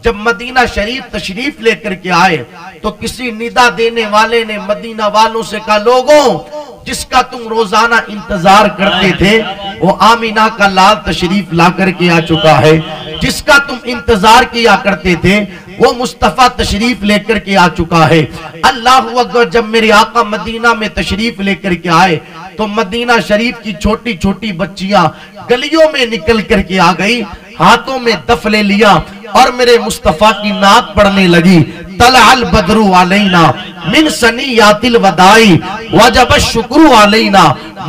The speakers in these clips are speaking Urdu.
جب مدینہ شریف تشریف لے کر کے آئے تو کسی ندا دینے والے نے مدینہ والوں سے کہا لوگوں جس کا تم روزانہ انتظار کرتے تھے وہ آمینہ کا لال تشریف لا کر کے آ چکا ہے، جس کا تم انتظار کیا کرتے تھے وہ مصطفیٰ تشریف لے کر کے آ چکا ہے۔ اللہ اکبر، جب میرے آقا مدینہ میں تشریف لے کر کے آئے تو مدینہ شریف کی چھوٹی چھوٹی بچیاں گلیوں میں نکل کر کے آ گئی، ہاتھوں میں دف لے لیا اور میرے مصطفیٰ کی نعت پڑھنے لگی، طلع البدر علینا من ثنیات الوداع وجب الشکر علینا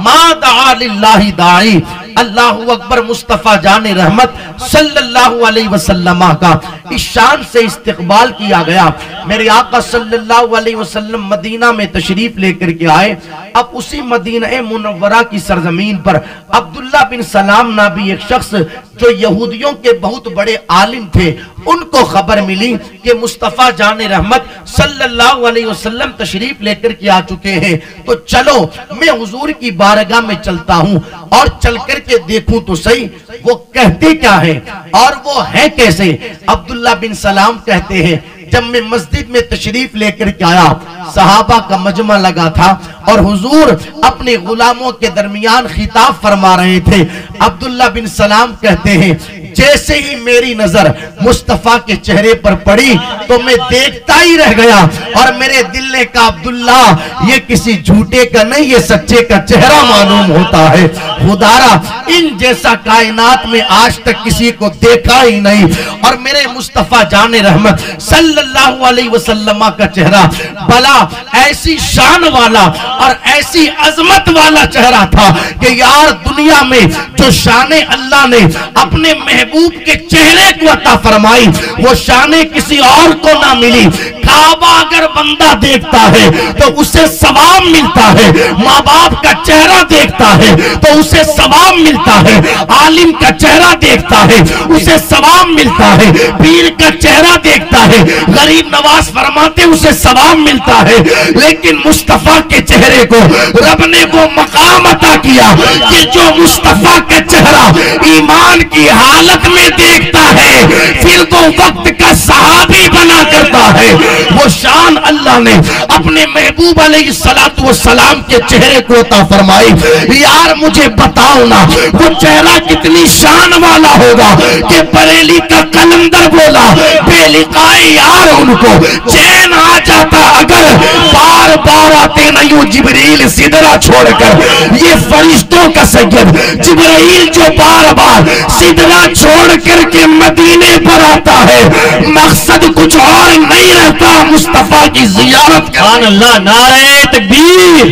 ما دعا للہ داعی۔ اللہ اکبر، مصطفیٰ جان رحمت صلی اللہ علیہ وسلم کا اس شان سے استقبال کیا گیا۔ میرے آقا صلی اللہ علیہ وسلم مدینہ میں تشریف لے کر کے آئے۔ اب اسی مدینہ منورہ کی سرزمین پر عبداللہ بن سلام نامی ایک شخص جو یہودیوں کے بہت بڑے عالم تھے، ان کو خبر ملی کہ مصطفیٰ جان رحمت صلی اللہ علیہ وسلم تشریف لے کر کے آ چکے ہیں، تو چلو میں حضور کی بارگاہ میں چلتا ہوں اور چل کر کے دیکھوں تو صحیح وہ کہتے کیا ہیں اور وہ ہے کیسے۔ عبداللہ بن سلام کہتے ہیں جب میں مسجد میں تشریف لے کر کے آیا صحابہ کا مجمع لگا تھا اور حضور اپنے غلاموں کے درمیان خطاب فرما رہے تھے۔ عبداللہ بن سلام کہتے ہیں جیسے ہی میری نظر مصطفیٰ کے چہرے پر پڑی تو میں دیکھتا ہی رہ گیا اور میرے دل نے کہا عبداللہ یہ کسی جھوٹے کا نہیں، یہ سچے کا چہرہ معلوم ہوتا ہے۔ خدارا ان جیسا کائنات میں آج تک کسی کو دیکھا ہی نہیں، اور میرے مصطفیٰ جان رحمت صلی اللہ علیہ وسلم کا چہرہ بلا ایسی شان والا اور ایسی عظمت والا چہرہ تھا کہ یار دنیا میں جو شان اللہ نے اپنے محبوب کے چہرے کو عطا فرمائی وہ شان کسی اور کو نہ ملی۔ کعبہ اگر بندہ دیکھتا ہے تو اسے ثواب ملتا ہے، ماں باپ کا چہرہ دیکھتا ہے تو اسے ثواب ملتا ہے، عالم کا چہرہ دیکھتا ہے اسے ثواب ملتا ہے، پیر کا چہرہ دیکھتا ہے، غریب نواز فرماتے اسے ثواب ملتا ہے، لیکن مصطفیٰ کے چہرے کو رب نے وہ مقام عطا کیا کہ جو مصطفیٰ کا چہرہ ایمان کی حالت میں دیکھتا ہے پھر تو وقت کا صحابی بنا کرتا ہے۔ وہ شان اللہ نے اپنے محبوب علیہ السلام کے چہرے کو عطا فرمائی۔ یار مجھے بتاؤ نا وہ چہرہ کتنی شان والا ہوگا کہ بریلی کا قلندر بولا بے لقائے یار ان کو چین آ جاتا اگر بار بار آتے نہیں جبریل سدرہ چھوڑ کر۔ یہ فرشتوں کا سید جبرائیل جو بار بار سدرہ چھوڑ کر کے مدینے پر آتا ہے مقصد کچھ اور نہیں رہتا مصطفیٰ کی زیارت کا۔ سبحان اللہ، نعرہ تکبیر،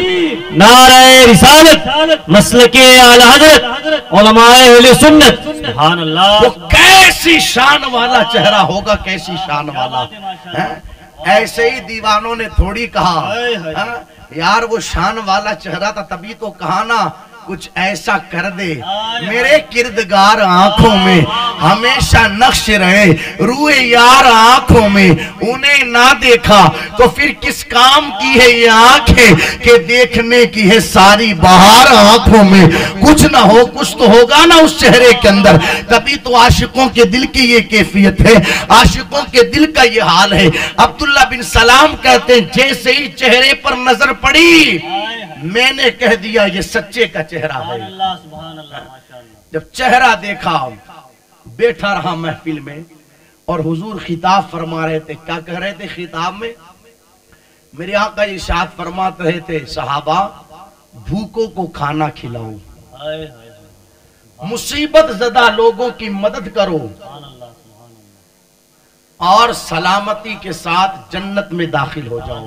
نعرہ رسالت، مسلک اعلی حضرت علماء اہل سنت، سبحان اللہ۔ وہ کیسی شان والا چہرہ ہوگا، کیسی شان والا۔ ایسے ہی دیوانوں نے تھوڑی کہا یار وہ شان والا چہرہ تھا تبھی تو کہا نا کچھ ایسا کر دے میرے کردگار آنکھوں میں ہمیشہ نقش رہے، روئے یار آنکھوں میں انہیں نہ دیکھا تو پھر کس کام کی ہے یہ آنکھیں کہ دیکھنے کی ہے ساری بہار آنکھوں میں۔ کچھ نہ ہو کچھ تو ہوگا نا اس چہرے کے اندر، تبھی تو عاشقوں کے دل کی یہ کیفیت ہے، عاشقوں کے دل کا یہ حال ہے۔ عبداللہ بن سلام کہتے ہیں جیسے ہی چہرے پر نظر پڑی میں نے کہہ دیا یہ سچے کا چہرہ ہے۔ جب چہرہ دیکھا بیٹھا رہا محفل میں اور حضور خطاب فرما رہے تھے، کیا کہہ رہے تھے خطاب میں؟ میرے آقا ارشاد فرماتے رہے تھے صحابہ بھوکوں کو کھانا کھلاؤ، مصیبت زدہ لوگوں کی مدد کرو اور سلامتی کے ساتھ جنت میں داخل ہو جاؤ۔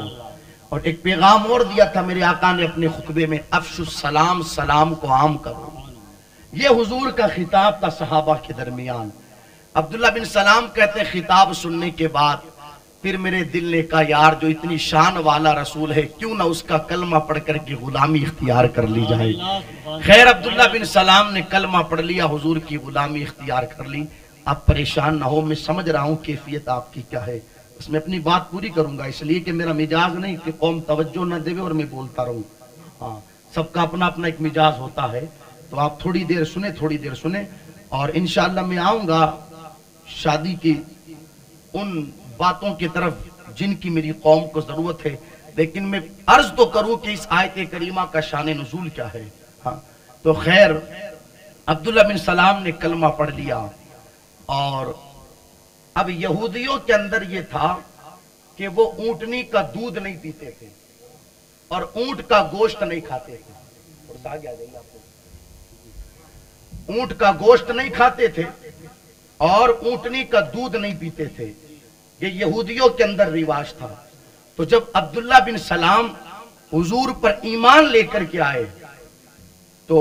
اور ایک پیغام اور دیا تھا میرے آقا نے اپنے خطبے میں، افشو السلام، سلام کو عام کرو۔ یہ حضور کا خطاب تھا صحابہ کے درمیان۔ عبداللہ بن سلام کہتے ہیں خطاب سننے کے بعد پھر میرے دل نے کہا یار جو اتنی شان والا رسول ہے کیوں نہ اس کا کلمہ پڑھ کر کے غلامی اختیار کر لی جائے۔ خیر عبداللہ بن سلام نے کلمہ پڑھ لیا، حضور کی غلامی اختیار کر لی۔ آپ پریشان نہ ہو، میں سمجھ رہا ہوں کیفیت آپ کی کیا ہے، اس میں اپنی بات پوری کروں گا، اس لیے کہ میرا مزاج نہیں کہ قوم توجہ نہ دے اور میں بولتا رہوں۔ ہاں سب کا اپنا اپنا ایک مزاج ہوتا ہے، تو آپ تھوڑی دیر سنیں اور انشاءاللہ میں آؤں گا شادی کی ان باتوں کی طرف جن کی میری قوم کو ضرورت ہے، لیکن میں عرض تو کروں کہ اس آیت کریمہ کا شان نزول کیا ہے۔ ہاں تو خیر، عبداللہ بن سلام نے کلمہ پڑھ لیا، اور اب یہودیوں کے اندر یہ تھا کہ وہ اونٹنی کا دودھ نہیں پیتے تھے اور اونٹ کا گوشت نہیں کھاتے تھے۔ اونٹ کا گوشت نہیں کھاتے تھے اور اونٹنی کا دودھ نہیں پیتے تھے، یہ یہودیوں کے اندر رواج تھا۔ تو جب عبداللہ بن سلام حضور پر ایمان لے کر کے آئے، تو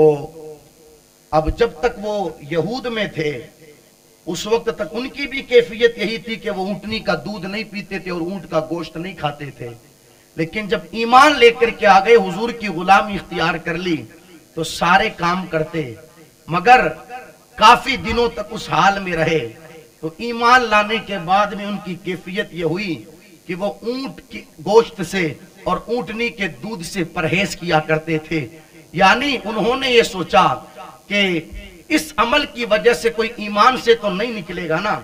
اب جب تک وہ یہود میں تھے اس وقت تک ان کی بھی کیفیت یہی تھی کہ وہ اونٹنی کا دودھ نہیں پیتے تھے اور اونٹ کا گوشت نہیں کھاتے تھے، لیکن جب ایمان لے کر کے آگئے، حضور کی غلامی اختیار کر لی، تو سارے کام کرتے، مگر کافی دنوں تک اس حال میں رہے۔ تو ایمان لانے کے بعد میں ان کی کیفیت یہ ہوئی کہ وہ اونٹ کے گوشت سے اور اونٹنی کے دودھ سے پرہیز کیا کرتے تھے۔ یعنی انہوں نے یہ سوچا کہ اس عمل کی وجہ سے کوئی ایمان سے تو نہیں نکلے گا نا،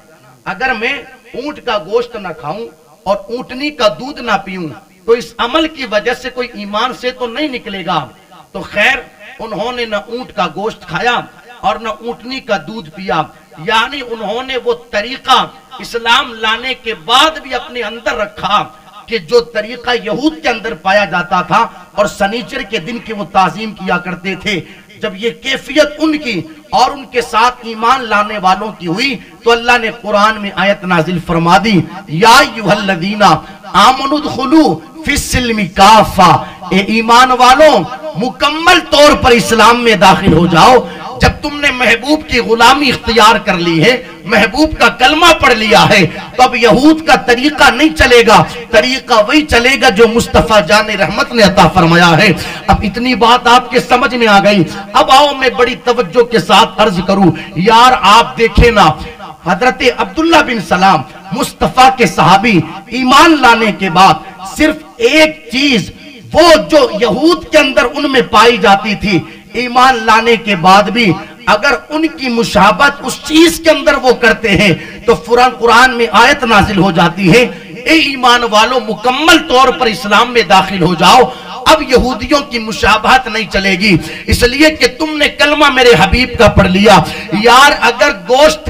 اگر میں اونٹ کا گوشت نہ کھاؤں اور اونٹنی کا دودھ نہ پیوں تو اس عمل کی وجہ سے کوئی ایمان سے تو نہیں نکلے گا۔ تو خیر، انہوں نے نہ اونٹ کا گوشت کھایا اور نہ اونٹنی کا دودھ پیا، یعنی انہوں نے وہ طریقہ اسلام لانے کے بعد بھی اپنے اندر رکھا کہ جو طریقہ یہود کے اندر پایا جاتا تھا اور سنیچر کے دن کی وہ تعظیم کیا کرتے تھے۔ جب یہ کیفیت ان کی اور ان کے ساتھ ایمان لانے والوں کی ہوئی تو اللہ نے قرآن میں آیت نازل فرما دی، یا ایھا الذین آمنوا ادخلوا فی السلم کافہ، اے ایمان والوں مکمل طور پر اسلام میں داخل ہو جاؤ۔ جب تم نے محبوب کی غلامی اختیار کر لی ہے، محبوب کا کلمہ پڑھ لیا ہے، تو اب یہود کا طریقہ نہیں چلے گا، طریقہ وہی چلے گا جو مصطفیٰ جان رحمت نے عطا فرمایا ہے۔ اب اتنی بات آپ کے سمجھ میں آ گئی، اب آؤ میں بڑی توجہ کے ساتھ عرض کروں۔ یار آپ دیکھیں نا، حضرت عبداللہ بن سلام مصطفیٰ کے صحابی، ایمان لانے کے بعد صرف ایک چیز وہ جو یہود کے اندر ان میں پائی جاتی تھی، ایمان لانے کے بعد بھی اگر ان کی مشابہت اس چیز کے اندر وہ کرتے ہیں تو قرآن میں آیت نازل ہو جاتی ہے، اے ایمان والو مکمل طور پر اسلام میں داخل ہو جاؤ، اب یہودیوں کی مشابہت نہیں چلے گی، اس لیے کہ تم نے کلمہ میرے حبیب کا پڑھ لیا۔ یار اگر گوشت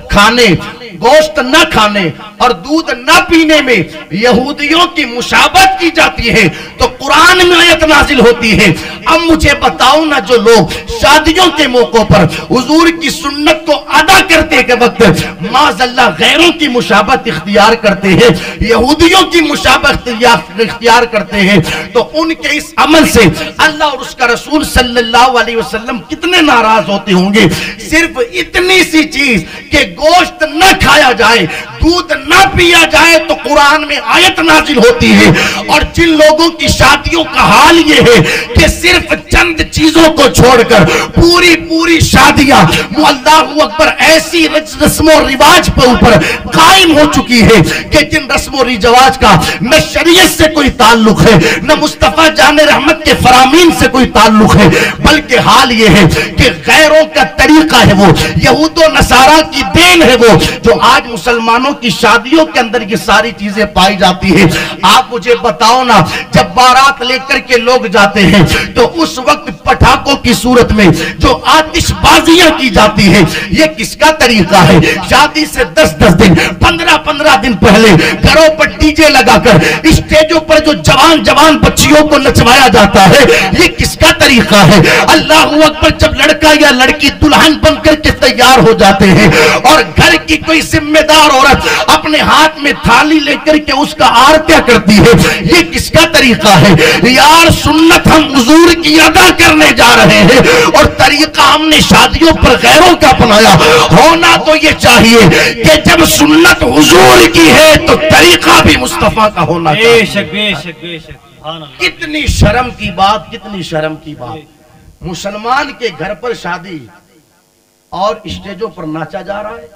نہ کھانے اور دودھ نہ پینے میں یہودیوں کی مشابہت کی جاتی ہے تو قرآن میں آیت نازل ہوتی ہے۔ اب مجھے بتاؤ نا، جو لوگ شادیوں کے موقع پر حضور کی سنت کو ادا کرتے کے وقت معاذ اللہ غیروں کی مشابہت اختیار کرتے ہیں، یہودیوں کی مشابہت اختیار کرتے ہیں، تو ان کے اس عمل سے اللہ اور اس کا رسول صلی اللہ علیہ وسلم کتنے ناراض ہوتے ہوں گے۔ صرف اتنی سی چیز کہ گوشت نہ کھایا جائے، دودھ نہ پیا جائے تو قرآن میں آیت نازل ہوتی ہے، اور جن لوگوں کی شادیوں کا حال یہ ہے کہ صرف چند چیزوں کو چھوڑ کر پوری شادیاں اللہ اکبر ایسی رسم و رواج پر اوپر قائم ہو چکی ہے کہ جن رسم و رواج کا نہ شریعت سے کوئی تعلق ہے، نہ مصطفیٰ جان رحمت کے فرامین سے کوئی تعلق ہے، بلکہ حال یہ ہے کہ غیروں کا طریقہ ہے، وہ یہود و نصارہ کی دین ہے، وہ جو آج مسلمانوں کی شادیوں کے اندر یہ ساری چیزیں پائی جاتی ہیں۔ آپ مجھے بتاؤ نا، جب بارات لے کر کے لوگ جاتے ہیں تو اس وقت پٹاخوں کی صورت میں جو آتش بازیاں کی جاتی ہیں، یہ کس کا طریقہ ہے؟ شادی سے 10 دن 15 دن پہلے گھروں پر ڈی جے لگا کر اسٹیجوں پر جو جوان بچیوں کو نچوایا جاتا ہے، یہ کس کا طریقہ ہے؟ اللہ اکبر، جب لڑکا یا لڑکی دلہن بن کر کے تیار ہو جاتے ہیں اور گھر کی کوئی ذمہ دار عورت اپنے ہاتھ میں تھالی لے کر کے اس کا آرتیہ کرتی ہے، یہ کس کا طریقہ ہے؟ یار سنت ہم حضور کی ادا کرنے جا رہے ہیں اور طریقہ ہم نے شادیوں پر غیروں کا اپنایا۔ ہونا تو یہ چاہیے کہ جب سنت حضور کی ہے تو طریقہ بھی مصطفیٰ کا ہونا چاہیے۔ بے شک بے شک بے شک، سبحان اللہ۔ کتنی شرم کی بات، کتنی شرم کی بات، مسلمان کے گھر پر شادی اور اسٹیجوں پر ناچا جا رہا ہے۔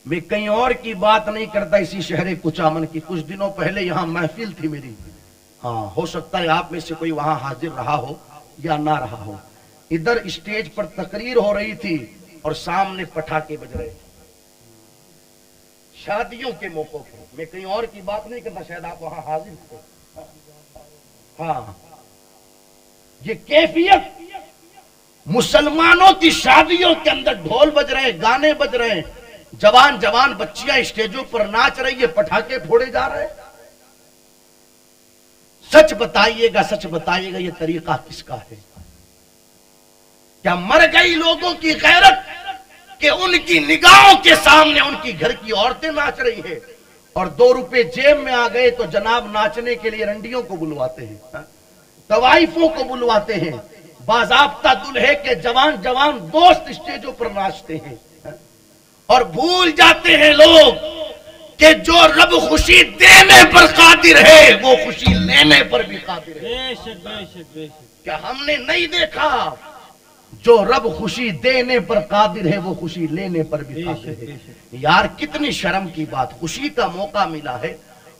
میں کہیں اور کی بات نہیں کرتا، اسی شہر کچامن کی کچھ دنوں پہلے یہاں محفل تھی میری، ہاں ہو سکتا ہے آپ میں سے کوئی وہاں حاضر رہا ہو یا نہ رہا ہو۔ ادھر اسٹیج پر تقریر ہو رہی تھی اور سامنے پٹاخے بج رہے تھے۔ شادیوں کے موقع پر، میں کہیں اور کی بات نہیں کرتا، شاید آپ وہاں حاضر تھے، ہاں یہ کیفیت مسلمانوں کی شادیوں کے اندر ڈھول بج رہے ہیں، گانے بج رہے ہیں، جوان جوان بچیاں اسٹیجوں پر ناچ رہی ہے، پٹاخے پھوڑے جا رہے ہیں۔ سچ بتائیے گا یہ طریقہ کس کا ہے؟ کیا مر گئی لوگوں کی غیرت کہ ان کی نگاہوں کے سامنے ان کی گھر کی عورتیں ناچ رہی ہیں، اور 2 روپے جیب میں آ گئے تو جناب ناچنے کے لیے رنڈیوں کو بلواتے ہیں، طوائفوں کو بلواتے ہیں، باضابطہ دلہے کے جوان جوان دوست اسٹیجوں پر ناچتے ہیں، اور بھول جاتے ہیں لوگ کہ جو رب خوشی دینے پر قادر ہے وہ خوشی لینے پر بھی قادر ہے۔ کیا ہم نے نہیں دیکھا جو رب خوشی دینے پر قادر ہے وہ خوشی لینے پر بھی قادر ہے؟ یار کتنی شرم کی بات، خوشی کا موقع ملا ہے،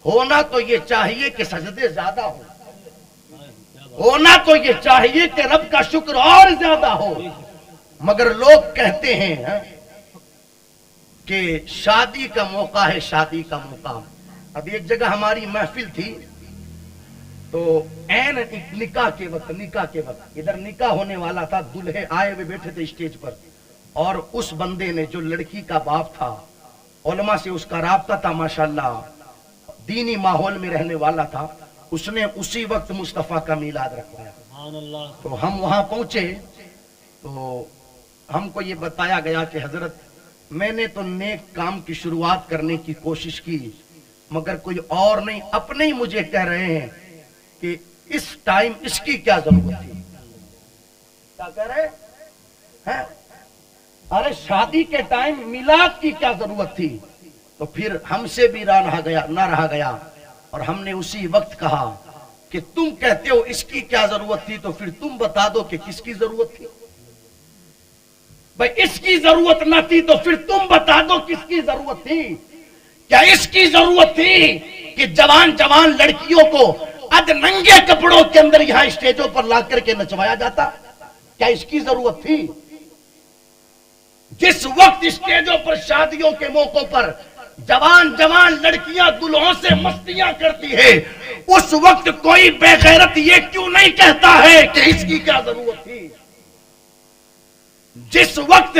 ہونا تو یہ چاہیے کہ سجدے زیادہ ہو، ہونا تو یہ چاہیے کہ رب کا شکر اور زیادہ ہو، مگر لوگ کہتے ہیں کہ شادی کا موقع ہے، شادی کا موقع۔ اب ایک جگہ ہماری محفل تھی تو این نکاح کے وقت ادھر نکاح ہونے والا تھا، دلہے آئے ہوئے بیٹھے تھے اسٹیج پر، اور اس بندے نے جو لڑکی کا باپ تھا، علماء سے اس کا رابطہ تھا، ماشاءاللہ دینی ماحول میں رہنے والا تھا، اس نے اسی وقت مصطفیٰ کا میلاد رکھوایا۔ تو ہم وہاں پہنچے تو ہم کو یہ بتایا گیا کہ حضرت میں نے تو نیک کام کی شروعات کرنے کی کوشش کی، مگر کوئی اور نہیں، اپنے ہی مجھے کہہ رہے ہیں کہ اس ٹائم اس کی کیا ضرورت تھی۔ کیا کہہ رہے ہیں؟ ارے شادی کے ٹائم میلاد کی کیا ضرورت تھی؟ تو پھر ہم سے بھی نہ رہا گیا، اور ہم نے اسی وقت کہا کہ تم کہتے ہو اس کی کیا ضرورت تھی، تو پھر تم بتا دو کہ کس کی ضرورت تھی۔ بھئی اس کی ضرورت نہ تھی تو پھر تم بتا دو کس کی ضرورت تھی۔ کیا اس کی ضرورت تھی کہ جوان جوان لڑکیوں کو اد ننگے کپڑوں کے اندر یہاں اسٹیجوں پر لا کر کے نچوایا جاتا؟ کیا اس کی ضرورت تھی؟ جس وقت اسٹیجوں پر شادیوں کے موقع پر جوان جوان لڑکیاں دلہوں سے مستیاں کرتی ہے، اس وقت کوئی بے غیرت یہ کیوں نہیں کہتا ہے کہ اس کی کیا ضرورت تھی؟ جس وقت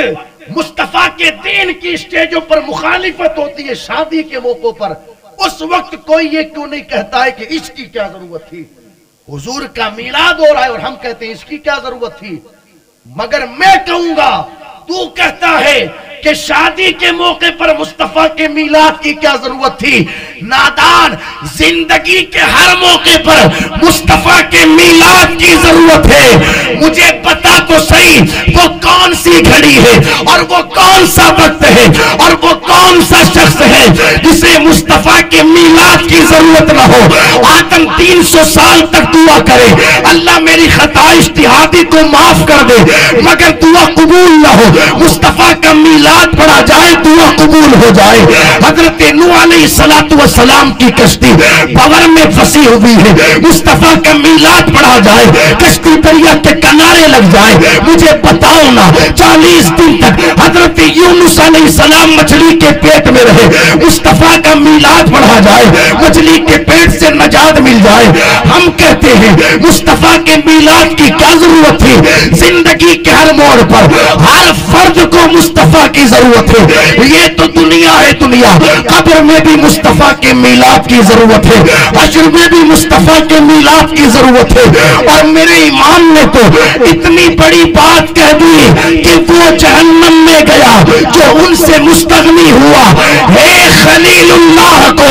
مصطفیٰ کے دین کی اسٹیجوں پر مخالفت ہوتی ہے شادی کے موقع پر، اس وقت کوئی یہ کیوں نہیں کہتا ہے کہ اس کی کیا ضرورت تھی؟ حضور کا میلاد ہو رہا ہے اور ہم کہتے ہیں اس کی کیا ضرورت تھی؟ مگر میں کہوں گا تو کہتا ہے کہ شادی کے موقع پر مصطفیٰ کے میلاد کی کیا ضرورت تھی؟ نادان، زندگی کے ہر موقع پر مصطفیٰ کے میلاد کی ضرورت ہے۔ مجھے پتا تو صحیح وہ کون سی گھڑی ہے اور وہ کون سا وقت ہے اور وہ کون سا شخص ہے جسے مصطفیٰ کے میلاد کی ضرورت نہ ہو۔ آدم 300 سال تک دعا کرے اللہ میری خطا اجتہادی کو معاف کر دے، مگر دعا قبول نہ ہو۔ مصطفیٰ کا میلاد پڑھا جائے دعا قبول ہو جائے۔ حضرت نوح علیہ السلام کی کشتی بور میں پھنسی ہوئی ہے، مصطفیٰ کا میلاد پڑھا جائے کشتی دریا کے کنارے لگ جائے۔ مجھے بتاؤ نا 40 دن تک حضرت یونس علیہ السلام مچھلی کے پیٹ میں رہے، مصطفیٰ کا میلاد پڑھا جائے مچھلی کے پیٹ سے نجات مل جائے۔ ہم کہتے ہیں مصطفیٰ کے میلاد کی کیا ضرورت تھی؟ زندگی کے ہر موڑ پر ہر فرد کو مصطفیٰ کی ضرورت ہے۔ یہ تو دنیا ہے دنیا، قبر میں بھی مصطفیٰ کے میلاد کی ضرورت ہے، حشر میں بھی مصطفیٰ کے میلاد کی ضرورت ہے۔ اور میرے امام نے تو اتنی بڑی بات کہہ دی کہ وہ جہنم میں گیا جو ان سے مستغنی ہوا۔ ہے خلیل اللہ کو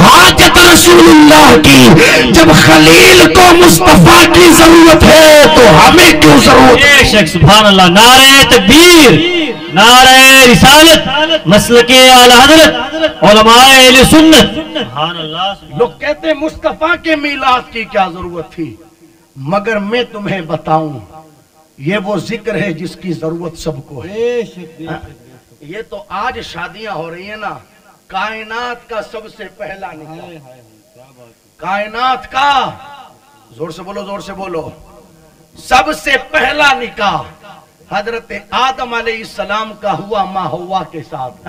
حاجت رسول اللہ کی، جب خلیل کو مصطفیٰ کی ضرورت ہے تو ہمیں کیوں ضرورت ہے؟ سبحان اللہ، نعرہ تکبیر، نعرہ رسالت، مسلک اعلی حضرت، علماء اہل سنت۔ سبحان اللہ۔ لوگ کہتے ہیں مصطفیٰ کے میلاد کی کیا ضرورت تھی، مگر میں تمہیں بتاؤں یہ وہ ذکر ہے جس کی ضرورت سب کو ہے۔ یہ تو آج شادیاں ہو رہی ہیں نا، کائنات کا سب سے پہلا نکاح، کائنات کا، زور سے بولو زور سے بولو، سب سے پہلا نکاح حضرت آدم علیہ السلام کا ہوا ماں حوا کے ساتھ۔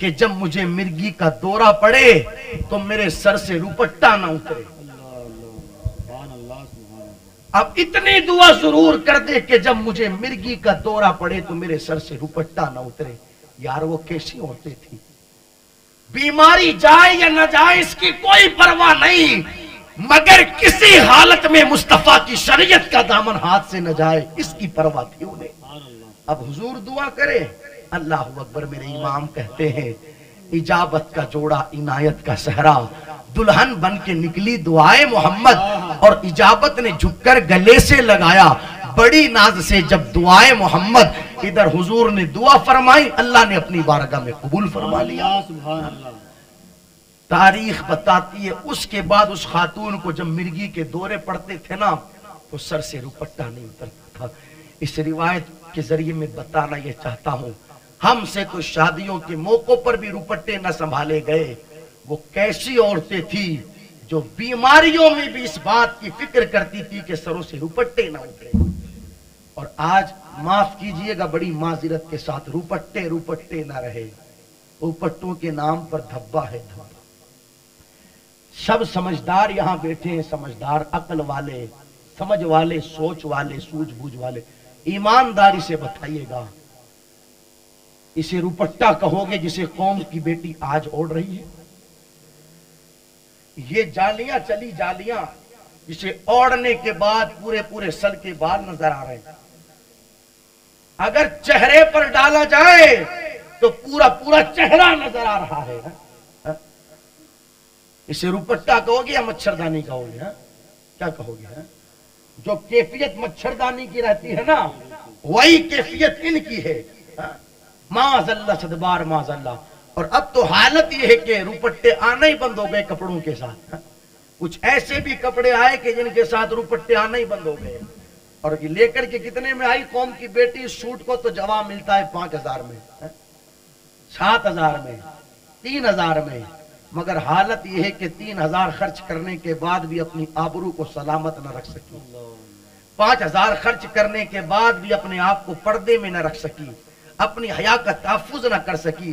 کہ جب مجھے مرگی کا دورہ پڑے تو میرے سر سے روپٹا نہ اترے. اب اتنی دعا ضرور کر دے کہ جب مجھے مرگی کا دورہ پڑے تو میرے سر سے روپٹا نہ اترے. یار وہ کیسی عورتیں تھی, بیماری جائے یا نہ جائے اس کی کوئی پرواہ نہیں, مگر کسی حالت میں مصطفیٰ کی شریعت کا دامن ہاتھ سے نہ جائے اس کی پرواہ تھی انہیں. اب حضور دعا کرے, اللہ اکبر. میرے امام کہتے ہیں اجابت کا جوڑا عنایت کا صحرا, دلہن بن کے نکلی دعائے محمد, اور اجابت نے جھک کر گلے سے لگایا بڑی ناز سے جب دعائے محمد. ادھر حضور نے دعا فرمائی, اللہ نے اپنی بارگاہ میں قبول فرما لیا. تاریخ بتاتی ہے اس کے بعد اس خاتون کو جب مرگی کے دورے پڑتے تھے نا تو سر سے روپٹا نہیں اترتا تھا. اس روایت کے ذریعے میں بتانا یہ چاہتا ہوں, ہم سے تو شادیوں کے موقعوں پر بھی روپٹے نہ سنبھالے گئے. وہ کیسی عورتیں تھی جو بیماریوں میں بھی اس بات کی فکر کرتی تھی کہ سروں سے روپٹے نہ اترے. اور آج معاف کیجئے گا بڑی معذرت کے ساتھ, روپٹے نہ رہے, روپٹوں کے نام پر دھبا ہے دھبا. سب سمجھدار یہاں بیٹھے ہیں, سمجھدار, عقل والے, سمجھ والے, سوچ والے, سوجھ بوجھ والے, ایمانداری سے بتائیے گا اسے روپٹا کہو گے جسے قوم کی بیٹی آج اوڑھ رہی ہے؟ یہ جالیاں چلی جالیاں جسے اوڑھنے کے بعد پورے سر کے بال نظر آ رہے ہیں, اگر چہرے پر ڈالا جائے تو پورا چہرہ نظر آ رہا ہے. اسے روپٹا کہو گے یا مچھردانی کہو گے؟ کیا کہو گے؟ جو کیفیت مچھردانی کی رہتی ہے نا وہی کیفیت ان کی ہے. معاذ اللہ صدبار معاذ اللہ. اور اب تو حالت یہ ہے کہ روپٹے آنا ہی بند ہو گئے کپڑوں کے ساتھ. کچھ ایسے بھی کپڑے آئے کہ جن کے ساتھ روپٹے آنا ہی بند ہو گئے. اور لے کر کے کتنے میں آئی قوم کی بیٹی؟ سوٹ کو تو جواب ملتا ہے 5,000 میں, 7,000 میں, 3,000 میں, مگر حالت یہ ہے کہ 3,000 خرچ کرنے کے بعد بھی اپنی آبرو کو سلامت نہ رکھ سکی, 5,000 خرچ کرنے کے بعد بھی اپنے آپ کو پردے میں نہ رکھ سکی, اپنی حیا کا تحفظ نہ کر سکی.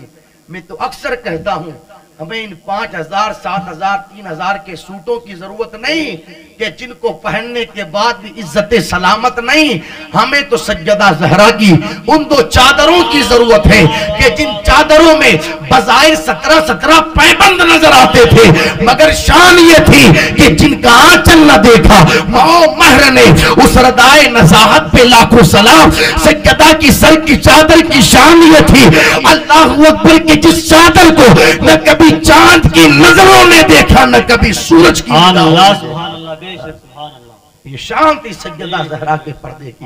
میں تو اکثر کہتا ہوں ہمیں ان 5,000, 7,000, 3,000 کے سوٹوں کی ضرورت نہیں کہ جن کو پہننے کے بعد بھی عزت سلامت نہیں. ہمیں تو سیدہ زہرا کی ان 2 چادروں کی ضرورت ہے کہ جن چادروں میں بظاہر 17 پیبند نظر آتے تھے مگر شان یہ تھی کہ جن کا آنچل نہ دیکھا ماں مہر نے اس ردائے نزاہت پہ لاکھوں سلام. سیدہ کی سر کی چادر کی شان یہ تھی اللہ اکبر کہ جس چادر کو نہ کبھی چاند کی نظروں نے دیکھا نہ کبھی سورج کی. یہ شان تھی سیدہ زہرا کے پردے کی.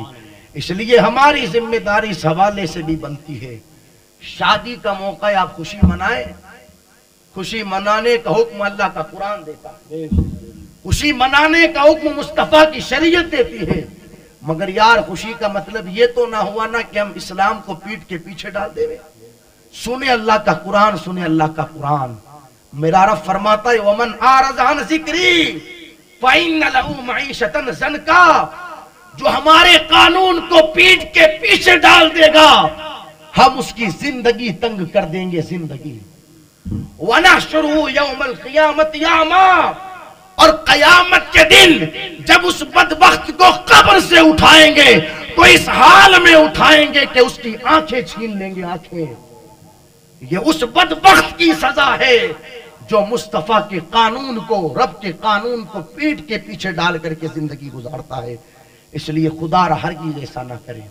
اس لیے ہماری ذمہ داری اس حوالے سے بھی بنتی ہے, شادی کا موقع ہے آپ خوشی منائیں. خوشی منانے کا حکم اللہ کا قرآن دیتا ہے, خوشی منانے کا حکم مصطفیٰ کی شریعت دیتی ہے. مگر یار خوشی کا مطلب یہ تو نہ ہوا نا کہ ہم اسلام کو پیٹ کے پیچھے ڈال دے. سنیں اللہ کا قرآن, سنیں اللہ کا قرآن. میرا رب فرماتا ہے وَمَنْ أَعْرَضَ عَنْ ذِكْرِي فَإِنَّ لَهُ مَعِيشَةً ضَنْكًا. جو ہمارے قانون کو پیٹ کے پیچھے ڈال دے گا ہم اس کی زندگی تنگ کر دیں گے. زندگی وَنَحْشُرُهُ يَوْمَ الْقِيَامَةِ أَعْمَىٰ. اور قیامت کے دن جب اس بدبخت کو قبر سے اٹھائیں گے تو اس حال میں اٹھائیں گے کہ اس کی آنکھیں چھین لیں گے. آنکھیں, یہ اس بدبخت کی سزا ہے جو مصطفیٰ کے قانون کو, رب کے قانون کو پیٹ کے پیچھے ڈال کر کے زندگی گزارتا ہے. اس لیے خدا را ہرگز ایسا نہ کرے.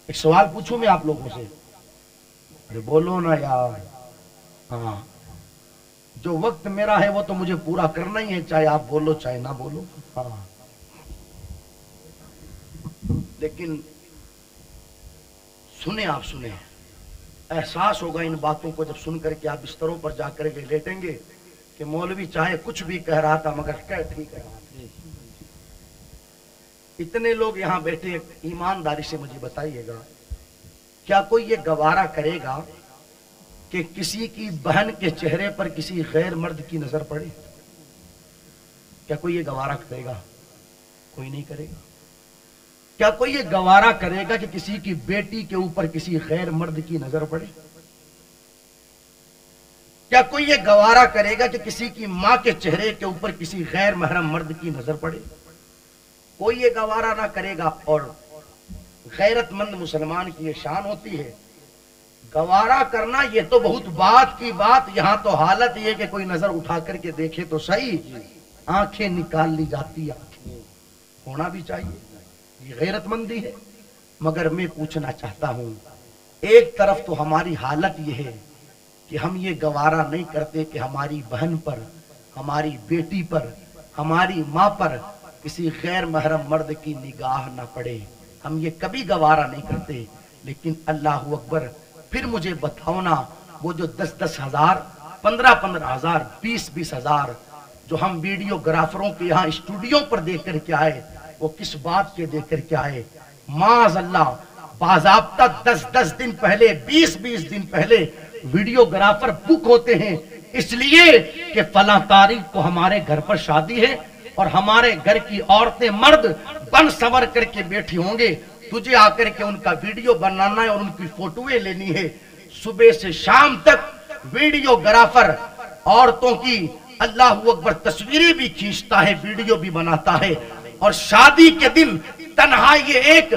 ایک سوال پوچھوں میں آپ لوگوں سے, ارے بولو نا یار. ہاں, جو وقت میرا ہے وہ تو مجھے پورا کرنا ہی ہے, چاہے آپ بولو چاہے نہ بولو. ہاں, لیکن سنیں, آپ سنیں, احساس ہوگا ان باتوں کو جب سن کر کے آپ بستروں پر جا کر کے لیٹیں گے کہ مولوی چاہے کچھ بھی کہہ رہا تھا مگر کہہ ٹھیک رہا تھا. اتنے لوگ یہاں بیٹھے, ایمانداری سے مجھے بتائیے گا کیا کوئی یہ گوارا کرے گا کہ کسی کی بہن کے چہرے پر کسی غیر مرد کی نظر پڑے؟ کیا کوئی یہ گوارا کرے گا؟ کوئی نہیں کرے گا. کیا کوئی یہ گوارا کرے گا کہ کسی کی بیٹی کے اوپر کسی غیر مرد کی نظر پڑے؟ کیا کوئی یہ گوارا کرے گا کہ کسی کی ماں کے چہرے کے اوپر کسی غیر محرم مرد کی نظر پڑے؟ کوئی یہ گوارا نہ کرے گا، اور غیرت مند مسلمان کی یہ شان ہوتی ہے۔ گوارا کرنا یہ تو بہت بات کی بات، یہاں تو حالت یہ کہ کوئی نظر اٹھا کر کے دیکھے تو صحیح، آنکھیں نکال لی جاتی، آنکھیں ہونا بھی چاہیے، یہ غیرت مندی ہے۔ مگر میں پوچھنا چاہتا ہوں، ایک طرف تو ہماری حالت یہ ہے کہ ہم یہ گوارا نہیں کرتے کہ ہماری بہن پر، ہماری بیٹی پر، ہماری ماں پر کسی غیر محرم مرد کی نگاہ نہ پڑے، ہم یہ کبھی گوارا نہیں کرتے۔ لیکن اللہ اکبر، پھر مجھے بتاؤ نا، وہ جو 10-10 ہزار، 15-15 ہزار، 20-20 ہزار جو ہم ویڈیو گرافروں کے یہاں اسٹوڈیو پر دے کر کے آئے، وہ کس بات کے دے کر کے آئے؟ معاذ اللہ، باضابطہ 10-10 دن پہلے، 20-20 دن پہلے ویڈیو گرافر بک ہوتے ہیں، اس لیے کہ فلاں تاریخ کو ہمارے گھر پر شادی ہے اور ہمارے گھر کی عورتیں مرد بن سور کر کے بیٹھی ہوں گے، تجھے آ کر کے ان کا ویڈیو بنانا ہے اور ان کی فوٹویں لینی ہے۔ صبح سے شام تک ویڈیو گرافر عورتوں کی اللہ اکبر تصویریں بھی کھینچتا ہے، ویڈیو بھی بناتا ہے، اور شادی کے دن تنہا یہ ایک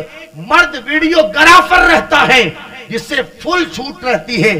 مرد ویڈیو گرافر رہتا ہے جس سے فل چھوٹ رہتی ہے،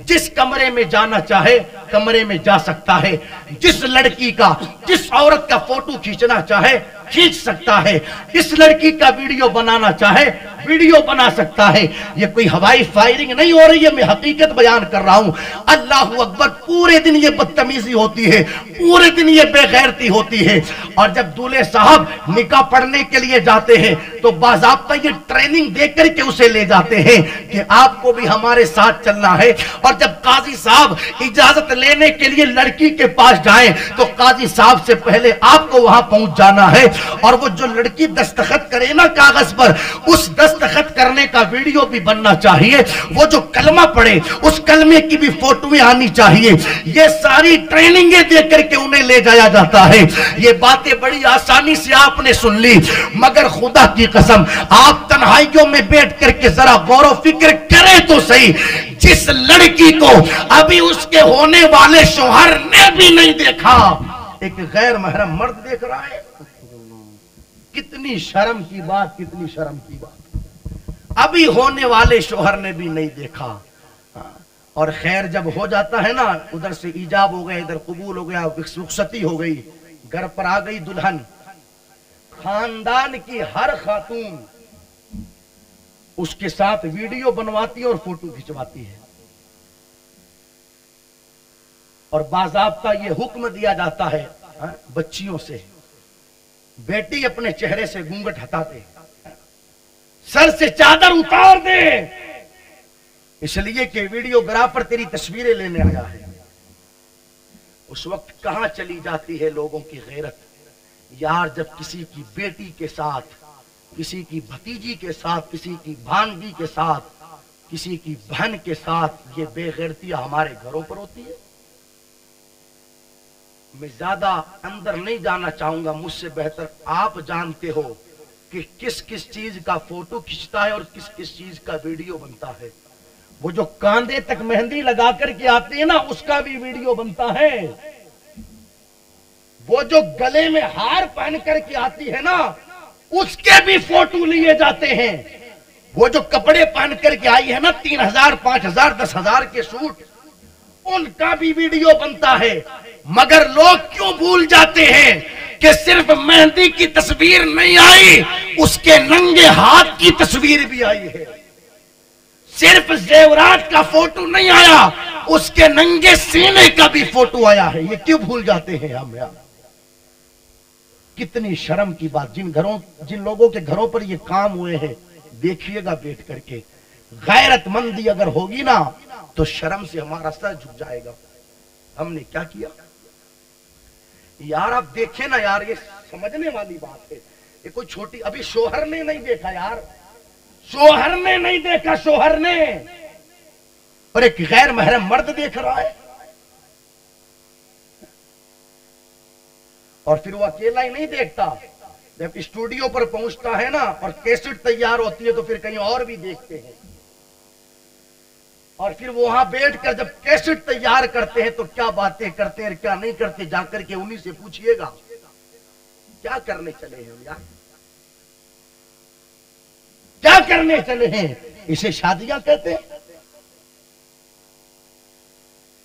جس کمرے میں جانا چاہے کمرے میں جا سکتا ہے، جس لڑکی کا، جس عورت کا فوٹو کھینچنا چاہے کھینچ سکتا ہے، اس لڑکی کا ویڈیو بنانا چاہے ویڈیو بنا سکتا ہے۔ یہ کوئی ہوائی فائرنگ نہیں ہو رہی ہے، میں حقیقت بیان کر رہا ہوں۔ اللہ اکبر، پورے دن یہ بدتمیزی ہوتی ہے، پورے دن یہ بے غیرتی ہوتی ہے، اور جب دولہے صاحب نکاح پڑھنے کے لیے جاتے ہیں تو باضابطہ یہ ٹریننگ دے کر کے اسے لے جاتے ہیں کہ آپ کو بھی ہمارے ساتھ چلنا ہے، اور جب قاضی صاحب اجازت لینے کے لیے لڑکی کے پاس جائیں تو قاضی صاحب سے پہلے آپ کو وہاں پہنچ جانا ہے، اور وہ جو لڑکی دستخط کرے نا کاغذ پر، اس دستخط کرنے کا ویڈیو بھی بننا چاہیے، وہ جو کلمہ پڑھے اس کلمے کی بھی فوٹویں آنی چاہیے۔ یہ ساری ٹریننگیں دے کر کے انہیں لے جایا جاتا ہے۔ یہ باتیں بڑی آسانی سے آپ نے سن لی، مگر خدا کی قسم آپ تنہائیوں میں بیٹھ کر کے ذرا غور و فکر کریں تو صحیح، جس لڑکی کو ابھی اس کے ہونے والے شوہر نے بھی نہیں دیکھا، ایک غیر محرم مرد دیکھ رہا ہے، کتنی شرم کی بات، کتنی شرم کی بات۔ ابھی ہونے والے شوہر نے بھی نہیں دیکھا، اور خیر جب ہو جاتا ہے نا، ادھر سے ایجاب ہو گیا، ادھر قبول ہو گیا، رخصتی ہو گئی، گھر پر آ گئی دلہن، خاندان کی ہر خاتون اس کے ساتھ ویڈیو بنواتی ہے اور فوٹو کھنچواتی ہے، اور باضابطہ یہ حکم دیا جاتا ہے بچیوں سے، بیٹی اپنے چہرے سے گھونگھٹ ہٹا دے، سر سے چادر اتار دے، اس لیے کہ ویڈیو گرافر تیری تصویریں لینے آیا ہے۔ اس وقت کہاں چلی جاتی ہے لوگوں کی غیرت؟ یار جب کسی کی بیٹی کے ساتھ، کسی کی بھتیجی کے ساتھ، کسی کی بھانجی کے ساتھ، کسی کی بہن کے ساتھ یہ بے غیرتیاں ہمارے گھروں پر ہوتی ہے۔ میں زیادہ اندر نہیں جانا چاہوں گا، مجھ سے بہتر آپ جانتے ہو کہ کس کس چیز کا فوٹو کھینچتا ہے اور کس کس چیز کا ویڈیو بنتا ہے۔ وہ جو کاندھے تک مہندی لگا کر کے آتی ہے نا، اس کا بھی ویڈیو بنتا ہے۔ وہ جو گلے میں ہار پہن کر کے آتی ہے نا، اس کے بھی فوٹو لیے جاتے ہیں۔ وہ جو کپڑے پہن کر کے آئی ہے نا، 3000 5000 10,000 کے سوٹ، ان کا بھی ویڈیو بنتا ہے۔ مگر لوگ کیوں بھول جاتے ہیں کہ صرف مہندی کی تصویر نہیں آئی، اس کے ننگے ہاتھ کی تصویر بھی آئی ہے۔ صرف زیورات کا فوٹو نہیں آیا، اس کے ننگے سینے کا بھی فوٹو آیا ہے۔ یہ کیوں بھول جاتے ہیں ہم یار؟ کتنی شرم کی بات۔ جن لوگوں کے گھروں پر یہ کام ہوئے ہیں، دیکھیے گا بیٹھ کر کے، غیرت مندی اگر ہوگی نا تو شرم سے ہمارا سر جھک جائے گا۔ ہم نے کیا کیا یار؟ آپ دیکھیں نا یار، یہ سمجھنے والی بات ہے۔ یہ کوئی چھوٹی، ابھی شوہر نے نہیں دیکھا یار، شوہر نے نہیں دیکھا، شوہر نے، اور ایک غیر محرم مرد دیکھ رہا ہے۔ اور پھر وہ اکیلا ہی نہیں دیکھتا، جب اسٹوڈیو پر پہنچتا ہے نا اور کیسٹ تیار ہوتی ہے تو پھر کہیں اور بھی دیکھتے ہیں۔ اور پھر وہاں بیٹھ کر جب کیسٹ تیار کرتے ہیں تو کیا باتیں کرتے ہیں کیا نہیں کرتے، جا کر کے انہی سے پوچھئے گا کیا کرنے چلے ہیں یار، کیا کرنے چلے ہیں؟ اسے شادیاں کہتے ہیں؟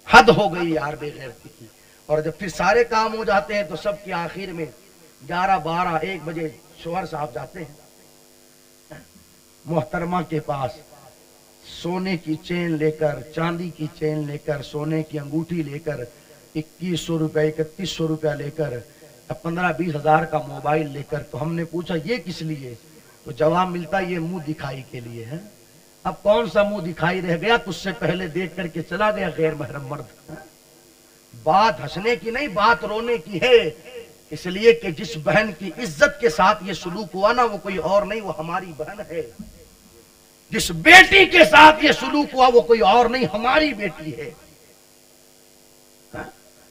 حد ہو گئی یار بے غیرتی کی۔ اور جب پھر سارے کام ہو جاتے ہیں تو سب کے آخر میں 11 12 1 بجے شوہر صاحب جاتے ہیں محترمہ کے پاس، سونے کی چین لے کر، چاندی کی چین لے کر، سونے کی انگوٹھی لے کر، 2100 روپے 3100 روپیہ لے کر، 15-20 ہزار کا موبائل لے کر۔ تو ہم نے پوچھا یہ کس لیے؟ تو جواب ملتا یہ منہ دکھائی کے لیے ہے۔ اب کون سا منہ دکھائی رہ گیا؟ تجھ سے پہلے دیکھ کر کے چلا گیا غیر محرم مرد۔ بات ہنسنے کی نہیں، بات رونے کی ہے، اس لیے کہ جس بہن کی عزت کے ساتھ یہ سلوک ہوا نا وہ کوئی اور نہیں، وہ ہماری بہن ہے۔ جس بیٹی کے ساتھ یہ سلوک ہوا وہ کوئی اور نہیں، ہماری بیٹی ہے۔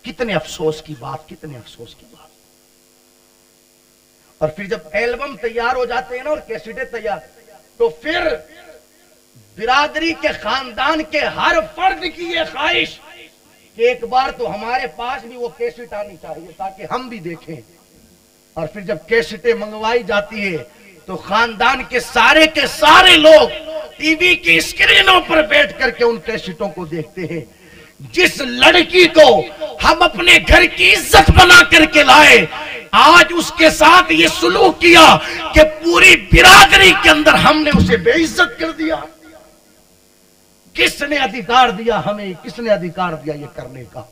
کتنے افسوس کی بات، کتنے افسوس کی بات۔ اور پھر جب ایلبم تیار ہو جاتے ہیں نا اور کیسٹیں تیار، تو پھر برادری کے خاندان کے ہر فرد کی یہ خواہش کہ ایک بار تو ہمارے پاس بھی وہ کیسٹ آنی چاہیے تاکہ ہم بھی دیکھیں۔ اور پھر جب کیسٹیں منگوائی جاتی ہے تو خاندان کے سارے لوگ ٹی وی کی اسکرینوں پر بیٹھ کر کے ان کیسٹوں کو دیکھتے ہیں۔ جس لڑکی کو ہم اپنے گھر کی عزت بنا کر کے لائے، آج اس کے ساتھ یہ سلوک کیا کہ پوری برادری کے اندر ہم نے اسے بے عزت کر دیا۔ کس نے ادھیکار دیا ہمیں؟ کس نے ادھیکار دیا یہ کرنے کا؟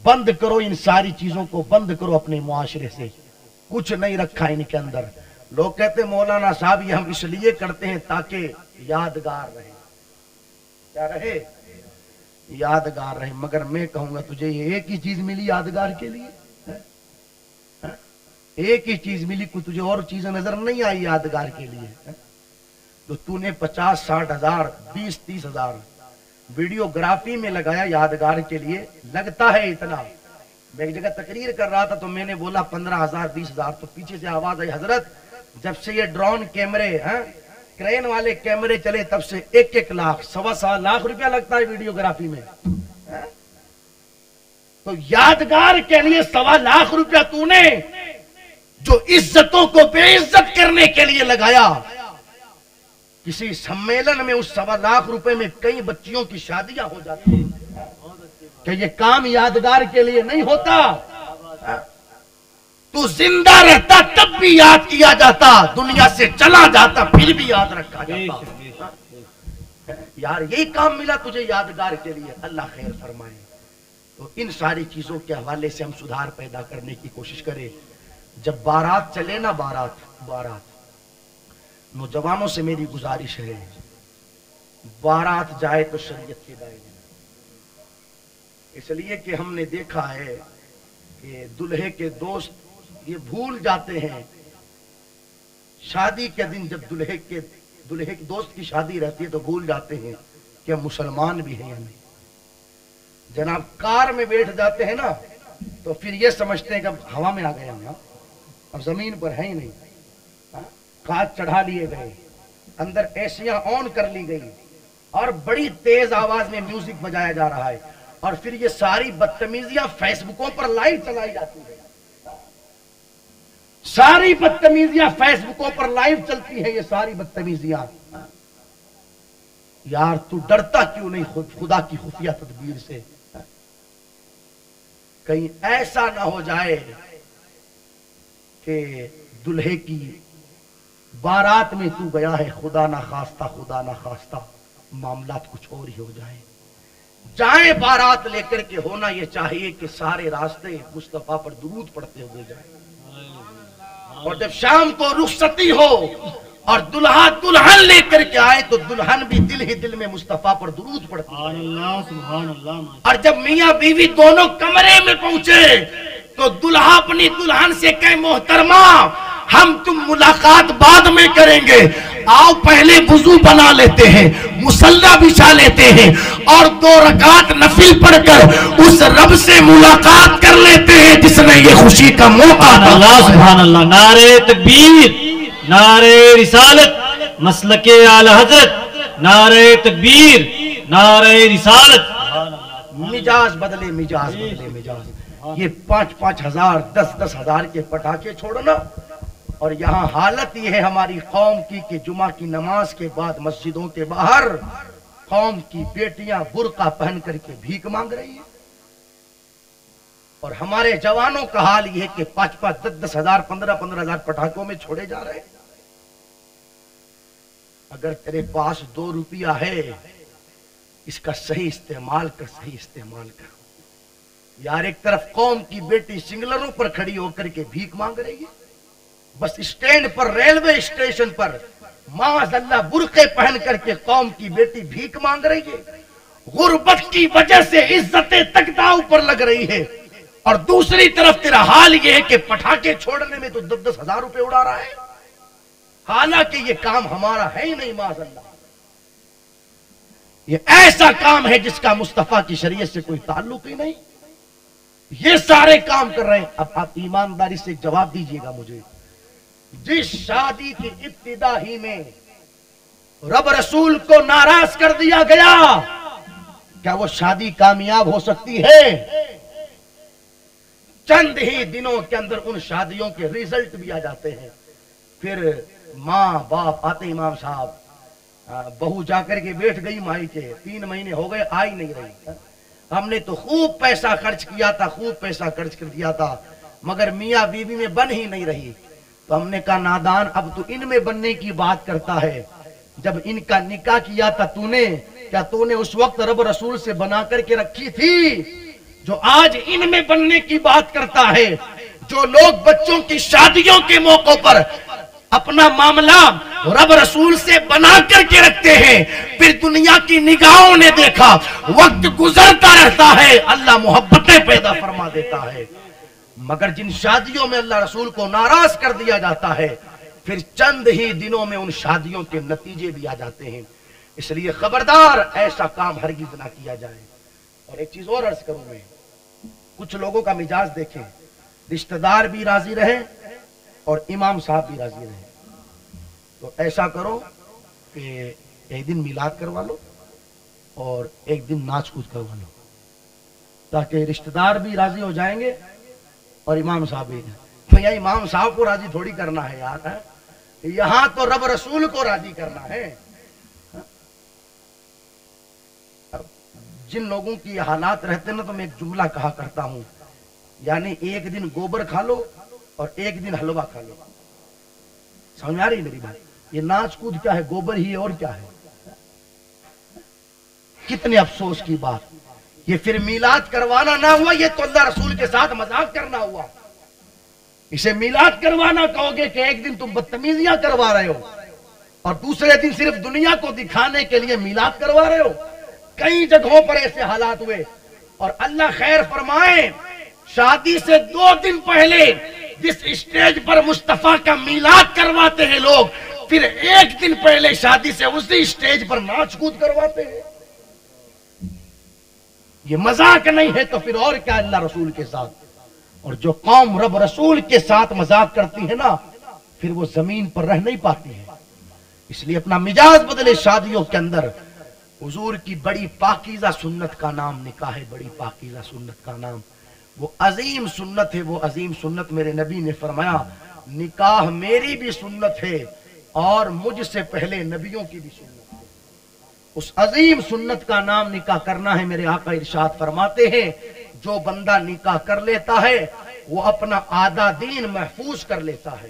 بند کرو ان ساری چیزوں کو، بند کرو اپنے معاشرے سے، کچھ نہیں رکھا ان کے اندر۔ لوگ کہتے ہیں مولانا صاحب یہ ہم اس لیے کرتے ہیں تاکہ یادگار رہے۔ کیا رہے؟ یادگار رہے۔ مگر میں کہوں گا تجھے یہ ایک ہی چیز ملی یادگار کے لیے، ایک ہی چیز ملی، کوئی تجھے اور چیزیں نظر نہیں آئی یادگار کے لیے؟ تو نے 50-60 ہزار 20-30 ہزار ویڈیوگرافی میں لگایا یادگار کے لیے، لگتا ہے اتنا۔ میں ایک جگہ تقریر کر رہا تھا تو میں نے بولا 15,000 20,000، تو پیچھے سے آواز آئی حضرت جب سے یہ ڈرون کیمرے کرین والے کیمرے چلے تب سے 1-1 لاکھ 1.25 لاکھ روپیہ لگتا ہے ویڈیوگرافی میں۔ تو یادگار کے لیے 1.25 لاکھ روپیہ تو نے جو عزتوں کو بے عزت کرنے کے لیے لگایا، کسی سمیلن میں اس 1.25 لاکھ روپے میں کئی بچیوں کی شادیاں ہو جاتی ہیں۔ کہ یہ کام یادگار کے لیے نہیں ہوتا؟ تو زندہ رہتا تب بھی یاد کیا جاتا، دنیا سے چلا جاتا پھر بھی یاد رکھا جاتا۔ یار یہی کام ملا تجھے یادگار کے لیے، اللہ خیر فرمائے۔ تو ان ساری چیزوں کے حوالے سے ہم سدھار پیدا کرنے کی کوشش کریں۔ جب بارات چلے نا، بارات نوجوانوں سے میری گزارش ہے، بارات جائے تو شریعت کے دائرے میں، اس لیے کہ ہم نے دیکھا ہے کہ دلہے کے دوست یہ بھول جاتے ہیں شادی کے دن، جب دلہے کے دوست کی شادی رہتی ہے تو بھول جاتے ہیں کہ ہم مسلمان بھی ہیں یا نہیں۔ جناب کار میں بیٹھ جاتے ہیں نا تو پھر یہ سمجھتے ہیں کہ اب ہوا میں آ گئے ہم، اب زمین پر ہے ہی نہیں، کاج چڑھا لیے گئے، اندر ایسیاں آن کر لی گئی اور بڑی تیز آواز میں میوزک بجایا جا رہا ہے، اور پھر یہ ساری بدتمیزیاں فیس بکوں پر لائیو چلائی جاتی ہیں، ساری بدتمیزیاں فیس بکوں پر لائیو چلتی ہیں، یہ ساری بدتمیزیاں۔ یار تو ڈرتا کیوں نہیں خدا کی خفیہ تدبیر سے؟ کہیں ایسا نہ ہو جائے کہ دلہے کی بارات میں تو گیا ہے، خدا نہ خواستہ معاملات کچھ اور ہی ہو جائیں۔ جائیں بارات لے کر کے، ہونا یہ چاہیے کہ سارے راستے مصطفیٰ پر درود پڑھتے ہوئے جائیں، اور جب شام کو رخصتی ہو اور دلہا دلہن لے کر کے آئے تو دلہن بھی دل ہی دل میں مصطفیٰ پر درود پڑھتی ہے، اور جب میاں بیوی دونوں کمرے میں پہنچے تو دلہا اپنی دلہن سے کہے محترمہ ہم تم ملاقات بعد میں کریں گے، آؤ پہلے وضو بنا لیتے ہیں، مصلی بچھا لیتے ہیں اور 2 رکعت نفل پڑھ کر اس رب سے ملاقات کر لیتے ہیں جس نے یہ خوشی کا موقع دیا۔ اللہ سبحان اللہ، نعرہ تکبیر، نعرہ رسالت، مسلک اعلی حضرت، نعرہ تکبیر، نعرہ رسالت. مجاز بدلے مجاز بدلے مجاز. یہ 5-5 ہزار 10-10 ہزار کے پٹاخے چھوڑنا، اور یہاں حالت یہ ہے ہماری قوم کی کہ جمعہ کی نماز کے بعد مسجدوں کے باہر قوم کی بیٹیاں برقع پہن کر کے بھیک مانگ رہی ہیں، اور ہمارے جوانوں کا حال یہ ہے کہ 5-5 10-10 ہزار 15-15 ہزار پٹاخوں میں چھوڑے جا رہے ہیں. اگر تیرے پاس 2 روپیہ ہے، اس کا صحیح استعمال کر، صحیح استعمال کر. یار ایک طرف قوم کی بیٹی سنگلروں پر کھڑی ہو کر کے بھیک مانگ رہی ہے، بس اسٹینڈ پر ریلوے اسٹیشن پر معاذ اللہ برقعے پہن کر کے قوم کی بیٹی بھیک مانگ رہی ہے. غربت کی وجہ سے عزتیں تک داؤ پر لگ رہی ہے، اور دوسری طرف تیرا حال یہ ہے کہ پٹاخے چھوڑنے میں تو 10-10 ہزار روپے اڑا رہا ہے، حالانکہ یہ کام ہمارا ہے ہی نہیں. معاذ اللہ، یہ ایسا کام ہے جس کا مصطفیٰ کی شریعت سے کوئی تعلق ہی نہیں. یہ سارے کام کر رہے ہیں. اب آپ ایمانداری سے جواب دیجئے گا مجھے، جس شادی کی ابتدا ہی میں رب رسول کو ناراض کر دیا گیا، کیا وہ شادی کامیاب ہو سکتی ہے؟ چند ہی دنوں کے اندر ان شادیوں کے ریزلٹ بھی آ جاتے ہیں. پھر ماں باپ آتے، امام صاحب بہو جا کر کے بیٹھ گئی مائی کے، 3 مہینے ہو گئے آئی نہیں رہی. ہم نے تو خوب پیسہ خرچ کیا تھا، خوب پیسہ خرچ کر دیا تھا، مگر میاں بیوی میں بن ہی نہیں رہی. تو ہم نے کہا نادان، اب تو ان میں بننے کی بات کرتا ہے. جب ان کا نکاح کیا تھا کیا تو نے اس وقت رب رسول سے بنا کر کے رکھی تھی؟ جو آج ان میں بننے کی بات کرتا ہے، جو لوگ بچوں کی شادیوں کے موقع پر اپنا معاملہ رب رسول سے بنا کر کے رکھتے ہیں، پھر دنیا کی نگاہوں نے دیکھا وقت گزرتا رہتا ہے، اللہ محبتیں پیدا فرما دیتا ہے. مگر جن شادیوں میں اللہ رسول کو ناراض کر دیا جاتا ہے، پھر چند ہی دنوں میں ان شادیوں کے نتیجے بھی آ جاتے ہیں. اس لیے خبردار، ایسا کام ہرگز نہ کیا جائے. اور ایک چیز اور عرض کروں میں، کچھ لوگوں کا مزاج دیکھیں، رشتہ دار بھی راضی رہے اور امام صاحب بھی راضی رہے. تو ایسا کرو کہ ایک دن میلاد کروا لو اور ایک دن ناچ کود کروا لو، تاکہ رشتہ دار بھی راضی ہو جائیں گے اور امام صاحب بھی. بھیا امام صاحب کو راضی تھوڑی کرنا ہے یار، یہاں تو رب رسول کو راضی کرنا ہے. جن لوگوں کی یہ حالات رہتے ہیں نا، تو میں ایک جملہ کہا کرتا ہوں، یعنی ایک دن گوبر کھا لو اور ایک دن حلوہ کھا لو. سمجھ آ رہی میری بات؟ یہ ناچ کود کیا ہے؟ گوبر ہی ہے اور کیا ہے؟ کتنے افسوس کی بات. یہ پھر میلاد کروانا نہ ہوا، یہ تو اللہ رسول کے ساتھ مذاق کرنا ہوا. اسے میلاد کروانا کہو گے کہ ایک دن تم بدتمیزیاں کروا رہے ہو اور دوسرے دن صرف دنیا کو دکھانے کے لیے میلاد کروا رہے ہو. کئی جگہوں پر ایسے حالات ہوئے، اور اللہ خیر فرمائے، شادی سے 2 دن پہلے جس اسٹیج پر مصطفیٰ کا میلاد کرواتے ہیں لوگ، پھر 1 دن پہلے شادی سے اسی اسٹیج پر ناچ کود کرواتے ہیں. یہ مذاق نہیں ہے تو پھر اور کیا اللہ رسول کے ساتھ. اور جو قوم رب رسول کے ساتھ مذاق کرتی ہے نا، پھر وہ زمین پر رہ نہیں پاتی ہے. اس لیے اپنا مزاج بدلے. شادیوں کے اندر حضور کی بڑی پاکیزہ سنت کا نام نکاح ہے، بڑی پاکیزہ سنت کا نام. وہ عظیم سنت ہے، وہ عظیم سنت. میرے نبی نے فرمایا نکاح میری بھی سنت ہے اور مجھ سے پہلے نبیوں کی بھی سنت ہے. اس عظیم سنت کا نام نکاح کرنا ہے. میرے آقا ارشاد فرماتے ہیں جو بندہ نکاح کر لیتا ہے وہ اپنا آدھا دین محفوظ کر لیتا ہے.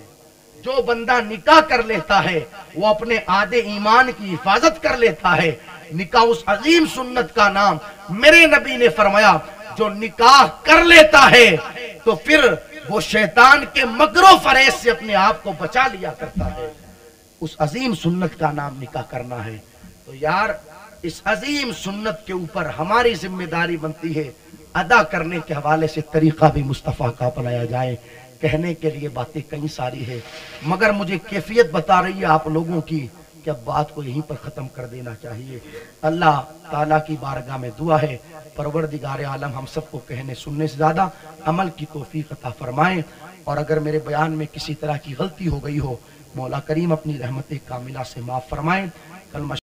جو بندہ نکاح کر لیتا ہے وہ اپنے آدھے ایمان کی حفاظت کر لیتا ہے. نکاح اس عظیم سنت کا نام. میرے نبی نے فرمایا جو نکاح کر لیتا ہے تو پھر وہ شیطان کے مکر و فریب سے اپنے آپ کو بچا لیا کرتا ہے. اس عظیم سنت کا نام نکاح کرنا ہے. تو یار اس عظیم سنت کے اوپر ہماری ذمہ داری بنتی ہے ادا کرنے کے حوالے سے طریقہ بھی مصطفیٰ کا اپنایا جائے. کہنے کے لیے باتیں کئی ساری ہے، مگر مجھے کیفیت بتا رہی ہے آپ لوگوں کی کہ اب بات کو یہیں پر ختم کر دینا چاہیے. اللہ تعالیٰ کی بارگاہ میں دعا ہے پروردگار عالم ہم سب کو کہنے سننے سے زیادہ عمل کی توفیق عطا فرمائیں. اور اگر میرے بیان میں کسی طرح کی غلطی ہو گئی ہو، مولا کریم اپنی رحمت کاملہ سے معاف فرمائیں. کلمہ